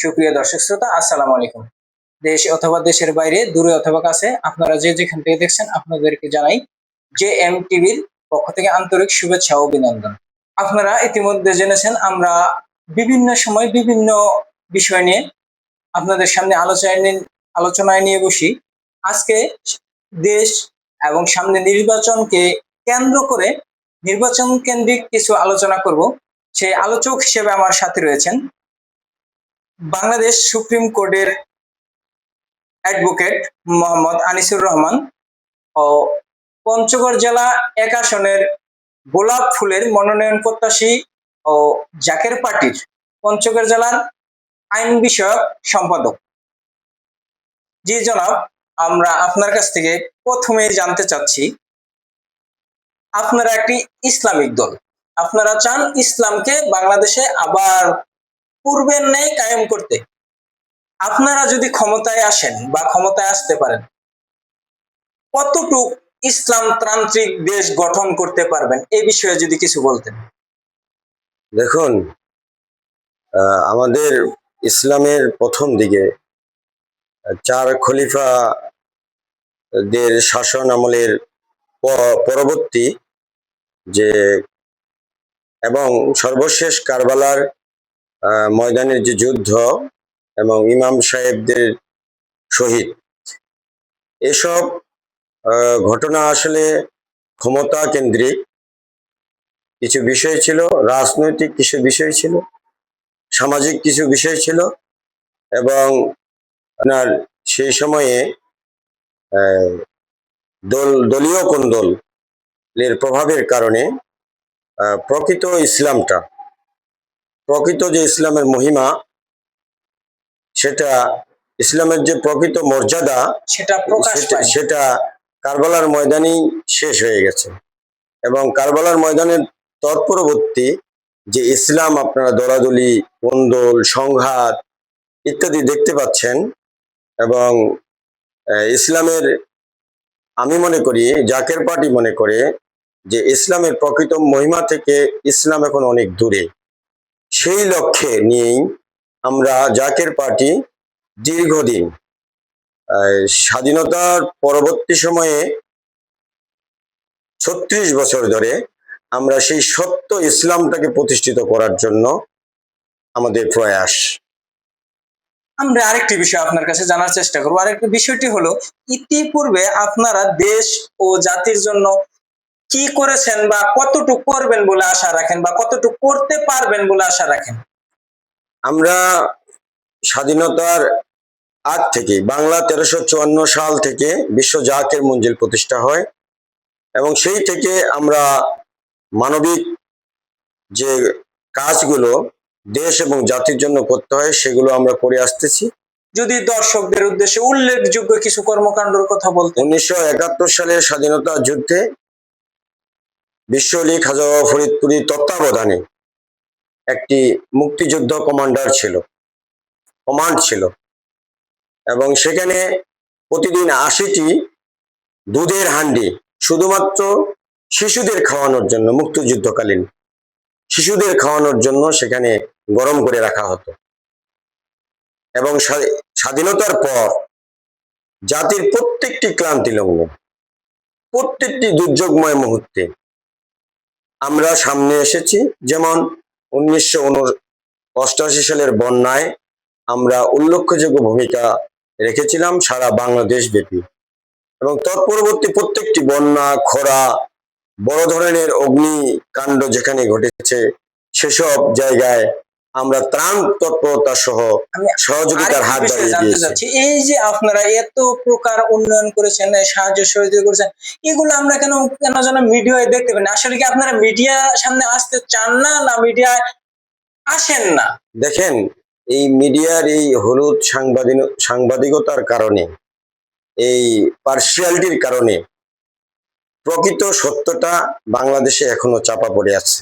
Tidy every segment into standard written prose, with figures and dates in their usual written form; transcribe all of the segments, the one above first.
সুপ্রিয় দর্শক শ্রোতা, আসসালামু আলাইকুম। দেশ অথবা দেশের বাইরে, দূরে অথবা কাছে, আপনারা যে যেখান থেকে দেখছেন আপনাদেরকে জানাই যে এম টিভির পক্ষ থেকে আন্তরিক শুভেচ্ছা ও অভিনন্দন। আপনারা ইতিমধ্যে জেনেছেন আমরা বিভিন্ন সময় বিভিন্ন বিষয় নিয়ে আপনাদের সামনে আলোচনায় নিয়ে বসি। আজকে দেশ এবং সামনে নির্বাচনকে কেন্দ্র করে নির্বাচন কেন্দ্রিক কিছু আলোচনা করব। সেই আলোচক হিসেবে আমার সাথে রয়েছেন বাংলাদেশ সুপ্রিম কোর্টের অ্যাডভোকেট মোহাম্মদ আনিসুর রহমান ও পঞ্চগড় জেলা ১ আসনের গোলাপ ফুলের মনোনয়ন প্রত্যাশী ও জাকের পার্টির পঞ্চগড় জেলার আইন বিষয়ক সম্পাদক। জি জনাব, আমরা আপনার কাছ থেকে প্রথমে জানতে চাচ্ছি, আপনারা একটি ইসলামিক দল, আপনারা চান ইসলামকে বাংলাদেশে আবার পূর্বের ন্যায় কায়েম করতে। আপনারা যদি ক্ষমতায় আসেন বা ক্ষমতায় আসতে পারেন, কতটুক ইসলাম তান্ত্রিক দেশ গঠন করতে পারবেন, এই বিষয়ে যদি কিছু বলতেন। দেখুন, আমাদের ইসলামের প্রথম দিকে 4 খলিফাদের শাসন আমলের পরবর্তী যে এবং সর্বশেষ কারবালার ময়দানের যে যুদ্ধ এবং ইমাম সাহেবদের শহীদ, এসব ঘটনা আসলে ক্ষমতা কেন্দ্রিক কিছু বিষয় ছিল, রাজনৈতিক কিছু বিষয় ছিল, সামাজিক কিছু বিষয় ছিল এবং আপনার সেই সময়ে দলীয় কোন্দলের প্রভাবের কারণে প্রকৃত যে ইসলামের মহিমা, সেটা ইসলামের যে প্রকৃত মর্যাদা সেটা কারবালার ময়দানেই শেষ হয়ে গেছে। এবং কারবালার ময়দানের তৎপরবর্তী যে ইসলাম আপনারা দলাদলি, কোন্দল, সংঘাত ইত্যাদি দেখতে পাচ্ছেন। এবং ইসলামের, আমি মনে করি, জাকের পার্টি মনে করে যে ইসলামের প্রকৃত মহিমা থেকে ইসলাম এখন অনেক দূরে। সেই লক্ষ্যে নিয়েই আমরা জাকের পার্টি দীর্ঘদিন স্বাধীনতার পরবর্তী সময়ে ৩৬ বছর ধরে আমরা সেই সত্য ইসলামটাকে প্রতিষ্ঠিত করার জন্য আমাদের প্রয়াস। আমরা আরেকটি বিষয় আপনার কাছে জানার চেষ্টা করবো। আরেকটি বিষয়টি হলো, ইতিপূর্বে আপনারা দেশ ও জাতির জন্য কি করেছেন বা কতটুকু করবেন বলে আশা রাখেন বা কতটুকু করতে পারবেন বলে আশা রাখেন? আমরা স্বাধীনতার আগ থেকে, বাংলা 1354 সাল থেকে বিশ্ব জাকের মঞ্জিল প্রতিষ্ঠা হয় এবং সেই থেকে আমরা মানবিক যে কাজগুলো দেশ এবং জাতির জন্য করতে হয় সেগুলো আমরা করে আসতেছি। যদি দর্শকদের উদ্দেশ্যে উল্লেখযোগ্য কিছু কর্মকাণ্ডের কথা বলতেন। 1971 সালের স্বাধীনতা যুদ্ধে বিশ্ব আলী খাজা ফরিদপুরী তত্ত্বাবধানে একটি মুক্তিযুদ্ধ কমান্ড ছিল এবং সেখানে প্রতিদিন 80টি দুধের হান্ডি শুধুমাত্র শিশুদের খাওয়ানোর জন্য, মুক্তিযুদ্ধকালীন শিশুদের খাওয়ানোর জন্য সেখানে গরম করে রাখা হতো। এবং স্বাধীনতার পর জাতির প্রত্যেকটি ক্লান্তি লগ্নে, প্রত্যেকটি দুর্যোগময় মুহূর্তে আমরা সামনে এসেছি। যেমন 1988 সালের বন্যায় আমরা উল্লেখযোগ্য ভূমিকা রেখেছিলাম সারা বাংলাদেশ ব্যাপী, এবং তৎপরবর্তী প্রত্যেকটি বন্যা, খরা, বড় ধরনের অগ্নিকাণ্ড যেখানে ঘটেছে সেসব জায়গায় আমরা ত্রাণ তৎপরতা সহ সহযোগিতার হাত বাড়িয়ে দিয়েছি। এই যে আপনারা এত প্রকার উন্নয়ন করেছেন, সাহায্য সহযোগিতা করেছেন, এগুলো আমরা কেন যেন মিডিয়ায় দেখতে পাই না? আসলে কি আপনারা মিডিয়া সামনে আসতে চান না, না মিডিয়ায় আসেন না? দেখেন, এই মিডিয়ার এই হলুদ সাংবাদিকতার কারণে, এই পার্সিয়ালিটির কারণে প্রকৃত সত্যটা বাংলাদেশে এখনো চাপা পড়ে আছে।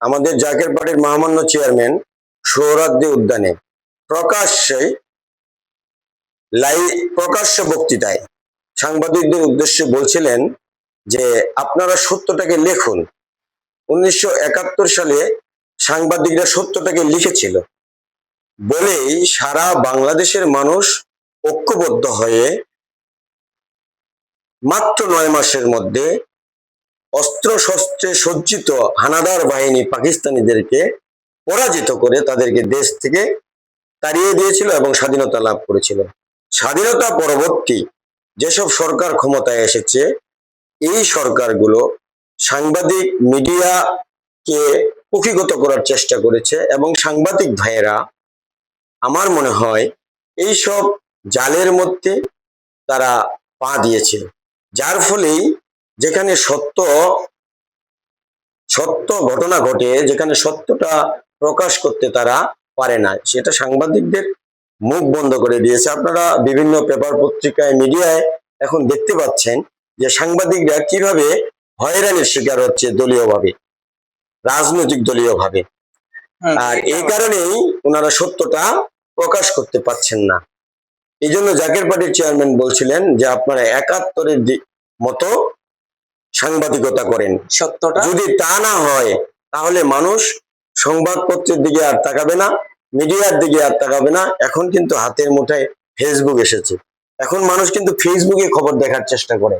আমাদের জাকের পার্টির মহামান্য চেয়ারম্যান সোহরাওয়ার্দী উদ্যানে প্রকাশ্য বক্তৃতায় সাংবাদিকদের উদ্দেশ্যে বলছিলেন যে আপনারা সত্যটাকে লিখুন। 1971 সালে সাংবাদিকরা সত্যটাকে লিখেছিল বলেই সারা বাংলাদেশের মানুষ ঐক্যবদ্ধ হয়ে মাত্র 9 মাসের মধ্যে অস্ত্র শস্ত্রে সজ্জিত হানাদার বাহিনী পাকিস্তানিদেরকে পরাজিত করে তাদেরকে দেশ থেকে তাড়িয়ে দিয়েছিল এবং স্বাধীনতা লাভ করেছিল। স্বাধীনতা পরবর্তী যেসব সরকার ক্ষমতায় এসেছে, এই সরকারগুলো সাংবাদিক মিডিয়াকে কুক্ষিগত করার চেষ্টা করেছে এবং সাংবাদিক ভাইয়েরা আমার মনে হয় এইসব জালের মধ্যে তারা পা দিয়েছে, যার ফলেই যেখানে সত্য ঘটনা ঘটে, যেখানে সত্যটা প্রকাশ করতে তারা পারে না, সেটা সাংবাদিকদের মুখ বন্ধ করে দিয়েছে। আপনারা বিভিন্ন পেপার পত্রিকায় মিডিয়ায় এখন দেখতে পাচ্ছেন যে সাংবাদিকরা কিভাবে হয়রানির শিকার হচ্ছে দলীয়ভাবে, রাজনৈতিক দলীয়ভাবে। আর এই কারণেই ওনারা সত্যটা প্রকাশ করতে পারছেন না। এই জন্য জাকের পার্টির চেয়ারম্যান বলছিলেন যে আপনারা 71-এর মতো সাংবাদিকতা করেন, সত্যটা যদি তা না হয় তাহলে মানুষ সংবাদপত্রের দিকে আর তাকাবে না, মিডিয়ার দিকে আর তাকাবে না। এখন কিন্তু হাতের মুঠায় ফেসবুক এসেছে, এখন মানুষ কিন্তু ফেসবুকে খবর দেখার চেষ্টা করে।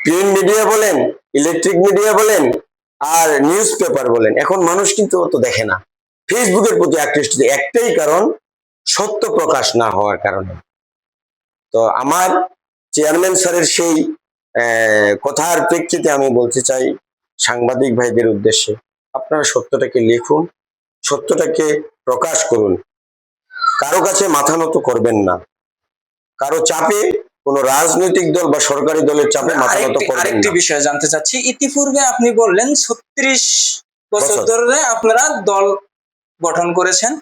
প্রিন্ট মিডিয়া বলেন, ইলেকট্রিক মিডিয়া বলেন, আর নিউজ পেপার বলেন, এখন মানুষ কিন্তু অত দেখে না, ফেসবুকের প্রতি আকৃষ্ট। একটাই কারণ, সত্য প্রকাশ না হওয়ার কারণে। তো আমার চেয়ারম্যান স্যারের সেই কথার প্রেক্ষিতে আমি বলতে চাই সাংবাদিক ভাইদের উদ্দেশ্যে, আপনারা সত্যটাকে লিখুন, সত্যটাকে প্রকাশ করুন, কারো কাছে মাথা নত করবেন না, কারো চাপে, কোন রাজনৈতিক দল বা সরকারি দলের চাপে মাথা নত করবেন না। আরেকটি বিষয় জানতে চাচ্ছি, ইতিপূর্বে আপনি বললেন 36 বছর ধরে আপনারা দল গঠন করেছেন।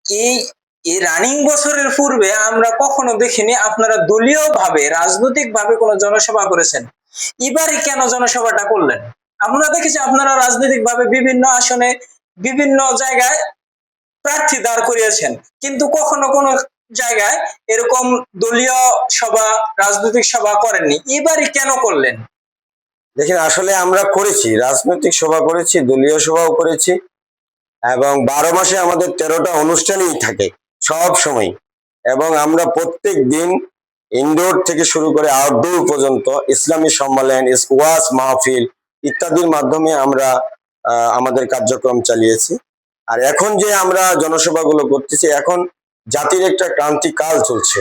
এই রানিং বছরের পূর্বে আমরা কখনো দেখিনি আপনারা দলীয় ভাবে, রাজনৈতিক ভাবে কোনো জনসভা করেছেন। এবারে কেন জনসভাটা করলেন? আমরা দেখেছি আপনারা রাজনৈতিক ভাবে বিভিন্ন আসনে বিভিন্ন জায়গায় প্রার্থী দাঁড় করিয়েছেন, কিন্তু কখনো কোনো জায়গায় এরকম দলীয় সভা, রাজনৈতিক সভা করেননি। এবারে কেন করলেন? দেখেন, আসলে আমরা করেছি, রাজনৈতিক সভা করেছি, দলীয় সভাও করেছি, এবং 12 মাসে আমাদের 13টা অনুষ্ঠানই থাকে সব সময়, এবং আমরা প্রত্যেক দিন ইনডোর থেকে শুরু করে আউটডোর পর্যন্ত ইসলামী সম্মেলন, ওয়াজ মাহফিল ইত্যাদির মাধ্যমে আমরা আমাদের কার্যক্রম চালিয়েছি। আর এখন যে আমরা জনসভাগুলো করতেছি, এখন জাতির একটা ক্রান্তিকাল চলছে,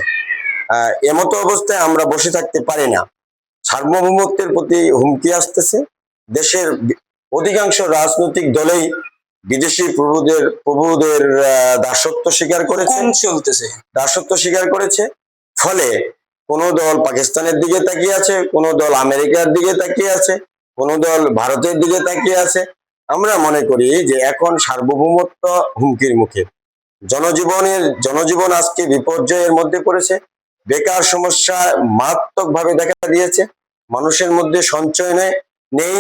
এমতো অবস্থায় আমরা বসে থাকতে পারি না। সার্বভৌমত্বের প্রতি হুমকি আসতেছে, দেশের অধিকাংশ রাজনৈতিক দলেই বিদেশি প্রভুদের দাসত্ব স্বীকার করেছে, দাসত্ব স্বীকার করেছে। ফলে কোন দল পাকিস্তানের দিকে তাকিয়ে আছে, কোন দল আমেরিকার দিকে তাকিয়ে আছে, কোন দল ভারতের দিকে তাকিয়ে আছে। আমরা মনে করি যে এখন সার্বভৌমত্ব হুমকির মুখে, জনজীবন আজকে বিপর্যয়ের মধ্যে পড়েছে, বেকার সমস্যা মারাত্মকভাবে দেখা দিয়েছে, মানুষের মধ্যে সঞ্চয় নেই,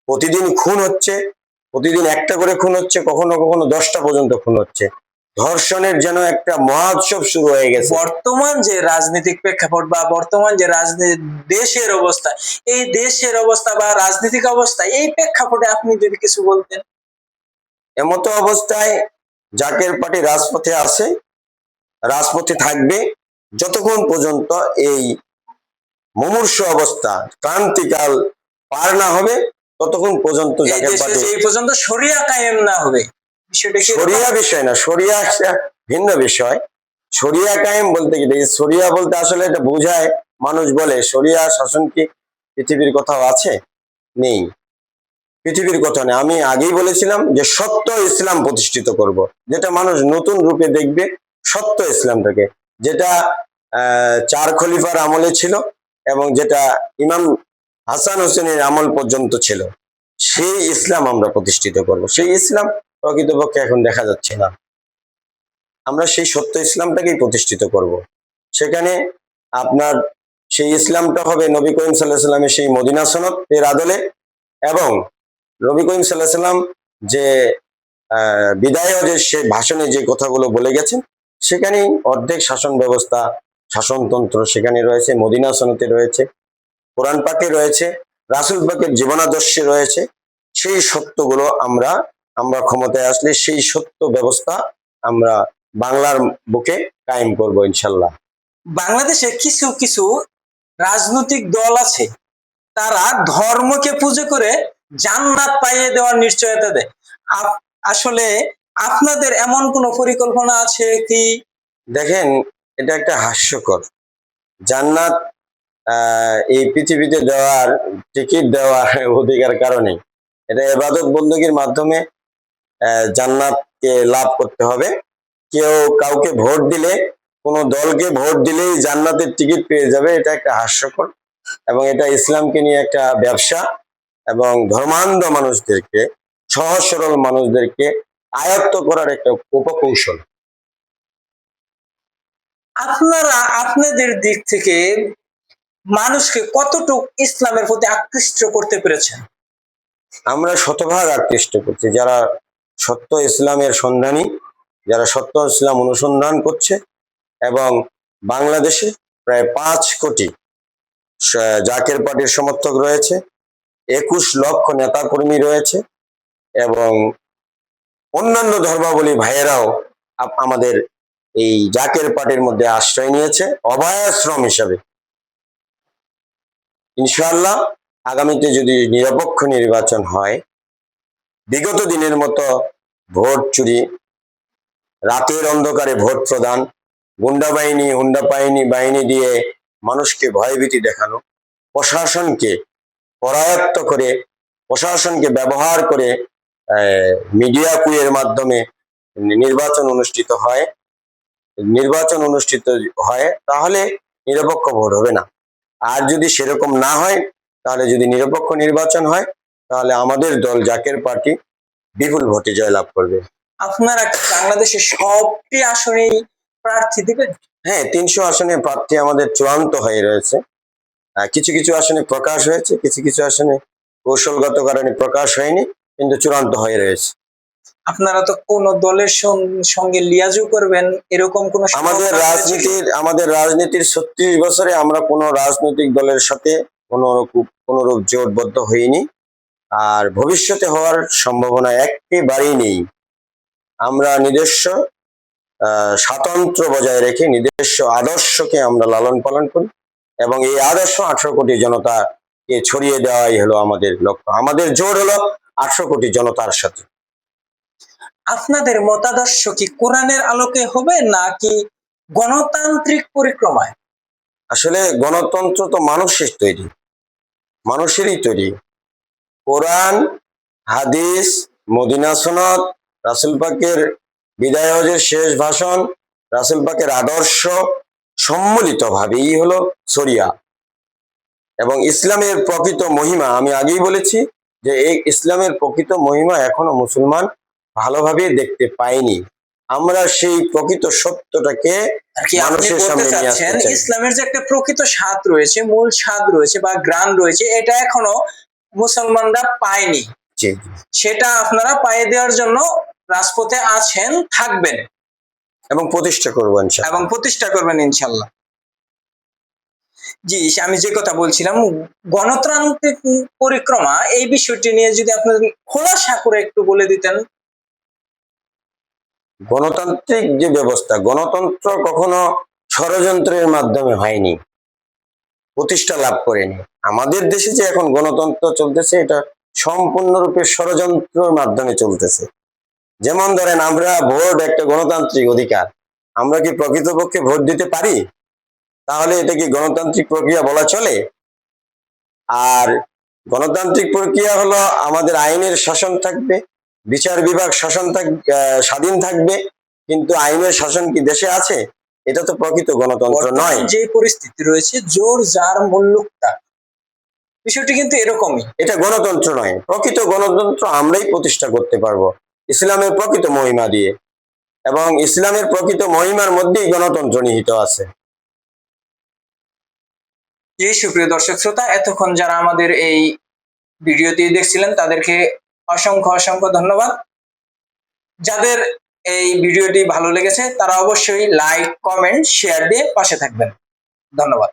প্রতিদিন খুন হচ্ছে, প্রতিদিন একটা করে খুন হচ্ছে, কখনো কখনো 10টা পর্যন্ত খুন হচ্ছে, ধর্ষণের যেন একটা মহোৎসব শুরু হয়ে গেছে। বর্তমান যে রাজনৈতিক প্রেক্ষাপট বা বর্তমান যে দেশের অবস্থা, এই দেশের অবস্থা বা রাজনৈতিক অবস্থা, এই প্রেক্ষাপটে আপনি যদি কিছু বলতেন। এমতো অবস্থায় জাকের পার্টি রাজপথে আছে, রাজপথে থাকবে যতক্ষণ পর্যন্ত এই মুমূর্ষ অবস্থা, ক্রান্তিকাল পার না হবে, ততক্ষণ পর্যন্ত জাকের পার্টি, এই পর্যন্ত শরিয়া কায়েম না হবে। শরিয়া বিষয় না, শরিয়া একটা ভিন্ন বিষয়। শরিয়া কায়েম বলতে কি, শরিয়া বলতে আসলে এটা বোঝায়, মানুষ বলে শরিয়া শাসন কি পৃথিবীর কোথাও আছে? নেই, পৃথিবীর কথা নেই। আমি আগেই বলেছিলাম যে সত্য ইসলাম প্রতিষ্ঠিত করব, যেটা মানুষ নতুন রূপে দেখবে, সত্য ইসলামটাকে, যেটা 4 খলিফার আমলে ছিল এবং যেটা ইমাম হাসান হোসেনের আমল পর্যন্ত ছিল, সেই ইসলাম আমরা প্রতিষ্ঠিত করব। সেই ইসলাম প্রকৃতপক্ষে এখন দেখা যাচ্ছে না। আমরা সেই সত্য ইসলামটাকেই প্রতিষ্ঠিত করব। সেখানে আপনার সেই ইসলামটা হবে নবী করিম সাল্লাল্লাহু আলাইহি ওয়াসাল্লামের সেই মদিনা সনদ এর আদলে, এবং নবী করিম সাল্লাল্লাহু আলাইহি ওয়াসাল্লাম যে বিদায় হজের সে ভাষণে যে কথাগুলো বলে গেছেন, সেখানেই অর্ধেক শাসন ব্যবস্থা, শাসনতন্ত্র সেখানে রয়েছে, মদিনা সনদে রয়েছে, কোরআন পাকে রয়েছে, রাসূল পাকের জীবনাদর্শে রয়েছে। সেই সত্যগুলো আমরা আমরা ক্ষমতায় আসলে সেই সত্য ব্যবস্থা আমরা বাংলার বুকে কায়েম করব ইনশাল্লাহ। বাংলাদেশে কিছু কিছু রাজনৈতিক দল আছে, তারা ধর্মকে পুজো করে জান্নাত পাইয়ে দেওয়ার নিশ্চয়তা দেয়। আসলে আপনাদের এমন কোনো পরিকল্পনা আছে কি? দেখেন, এটা একটা হাস্যকর। জান্নাত এই পৃথিবীতে দেওয়ার টিকিট দেওয়ার অধিকার কারণে এটা ইবাদত বندگির মাধ্যমে জান্নাতকে লাভ করতে হবে। কেউ কাউকে ভোট দিলে, কোনো দলকে ভোট দিলেই জান্নাতের টিকিট পেয়ে যাবে, এটা একটা হাস্যকর এবং এটা ইসলামকে নিয়ে একটা ব্যবসা এবং ধর্মান্ধ মানুষদেরকে, সহজ সরল মানুষদেরকে আয়ত্ত করার একটা উপকৌশল। আপনারা আপনাদের দিক থেকে মানুষকে কতটুকু ইসলামের প্রতি আকৃষ্ট করতে পেরেছেন? আমরা শতভাগ আকৃষ্ট করছি। যারা সত্য ইসলামের সন্ধানী, যারা সত্য ইসলাম অনুসন্ধান করছে, এবং বাংলাদেশে প্রায় 5 কোটি জাকের পার্টির সমর্থক রয়েছে, 21 লক্ষ নেতাকর্মী রয়েছে, এবং অন্যান্য ধর্মাবলী ভাইয়েরাও আমাদের এই জাকের পার্টির মধ্যে আশ্রয় নিয়েছে অভয়াশ্রম হিসাবে। ইনশাআল্লাহ আগামীতে যদি নিরপেক্ষ নির্বাচন হয়, বিগত দিনের মতো ভোট চুরি, রাতের অন্ধকারে ভোট প্রদান, গুন্ডা বাহিনী, হুন্ডা বাহিনী দিয়ে মানুষকে ভয়ভীতি দেখানো, প্রশাসনকে পরায়ত্ত করে, প্রশাসনকে ব্যবহার করে মিডিয়া কুয়ের মাধ্যমে নির্বাচন অনুষ্ঠিত হয়, তাহলে নিরপেক্ষ ভোট হবে না। আর যদি সেরকম না হয়, তাহলে যদি নিরপেক্ষ নির্বাচন হয়, তাহলে আমাদের দল জাকের পার্টি বিপুল ভোটে জয়লাভ করবে। আপনারা বাংলাদেশের সবটি আসনেই প্রার্থী দিবেন? হ্যাঁ, 300 আসনে প্রার্থী আমাদের চূড়ান্ত হয়ে রয়েছে। কিছু কিছু আসনে প্রকাশ হয়েছে, কিছু কিছু আসনে কৌশলগত কারণে প্রকাশ হয়নি, কিন্তু চূড়ান্ত হয়ে রয়েছে। আপনারা তো কোন দলের সঙ্গে লিয়াজু করবেন এরকম কোন? আমাদের রাজনীতির 36 বছরে আমরা কোন রাজনৈতিক দলের সাথে কোনরূপ জোটবদ্ধ হইনি, আর ভবিষ্যতে হওয়ার সম্ভাবনা একেবারেই নেই। আমরা নিজস্ব স্বাতন্ত্র্য বজায় রেখে নিজস্ব আদর্শকে আমরা লালন পালন করি, এবং এই আদর্শ 18 কোটি জনতাকে ছড়িয়ে দেওয়াই হলো আমাদের লক্ষ্য। আমাদের জোর হলো 18 কোটি জনতার সাথে। আপনাদের মতাদর্শ কি কোরআনের আলোকে হবে নাকি গণতান্ত্রিক পরিক্রমায়? আসলে গণতন্ত্র তো মানুষেরই তৈরি। কোরআন, হাদিস, মদিনা সনদ, রাসূল পাকের বিদায় হজের শেষ ভাষণ, রাসূল পাকের আদর্শ সম্মিলিত ভাবেই হলো শরিয়া। এবং ইসলামের প্রকৃত মহিমা, আমি আগেই বলেছি যে এই ইসলামের প্রকৃত মহিমা এখনো মুসলমান ভালোভাবে দেখতে পায়নি। আমরা সেই প্রকৃত সত্যটাকে মানুষের সামনে নিয়ে আসতে চাই। ইসলামের যে একটা প্রকৃত স্বাদ রয়েছে, মূল স্বাদ রয়েছে বা গ্রান রয়েছে, এটা এখনো মুসলমানরা পায়নি। সেটা আপনারা পাইয়ে দেওয়ার জন্য রাজপথে আছেন, থাকবেন এবং প্রতিষ্ঠা করবেন ইনশাল্লাহ। জি, আমি যে কথা বলছিলাম গণতান্ত্রিক পরিক্রমা, এই বিষয়টি নিয়ে যদি আপনি খোলাসা করে একটু বলে দিতেন। গণতান্ত্রিক যে ব্যবস্থা, গণতন্ত্র কখনো ষড়যন্ত্রের মাধ্যমে হয়নি, প্রতিষ্ঠা লাভ করেনি। আমাদের দেশে যে এখন গণতন্ত্র চলতেছে, এটা সম্পূর্ণরূপে ষড়যন্ত্রের মাধ্যমে চলতেছে। যেমন ধরেন, আমরা ভোট একটা গণতান্ত্রিক অধিকার, আমরা কি প্রকৃতপক্ষে ভোট দিতে পারি? তাহলে এটা কি গণতান্ত্রিক প্রক্রিয়া বলা চলে? আর গণতান্ত্রিক প্রক্রিয়া হলো আমাদের আইনের শাসন থাকবে, বিচার বিভাগ স্বাধীন থাকবে, কিন্তু আইনের শাসন কি দেশে আছে? এটা তো প্রকৃত গণতন্ত্র নয়। যে পরিস্থিতি রয়েছে, জোর যার মুল্লুক তার, বিষয়টি কিন্তু এরকমই। এটা গণতন্ত্র নয়। প্রকৃত গণতন্ত্র আমরাই প্রতিষ্ঠা করতে পারবো ইসলামের প্রকৃত মহিমা দিয়ে, এবং ইসলামের প্রকৃত মহিমার মধ্যেই গণতন্ত্র নিহিত আছে। জি, সুপ্রিয় দর্শক শ্রোতা, এতক্ষণ যারা আমাদের এই ভিডিওটি দেখছিলেন তাদেরকে অসংখ্য ধন্যবাদ। যাদের এই ভিডিওটি ভালো লেগেছে তারা অবশ্যই লাইক, কমেন্ট, শেয়ার দিয়ে পাশে থাকবেন। ধন্যবাদ।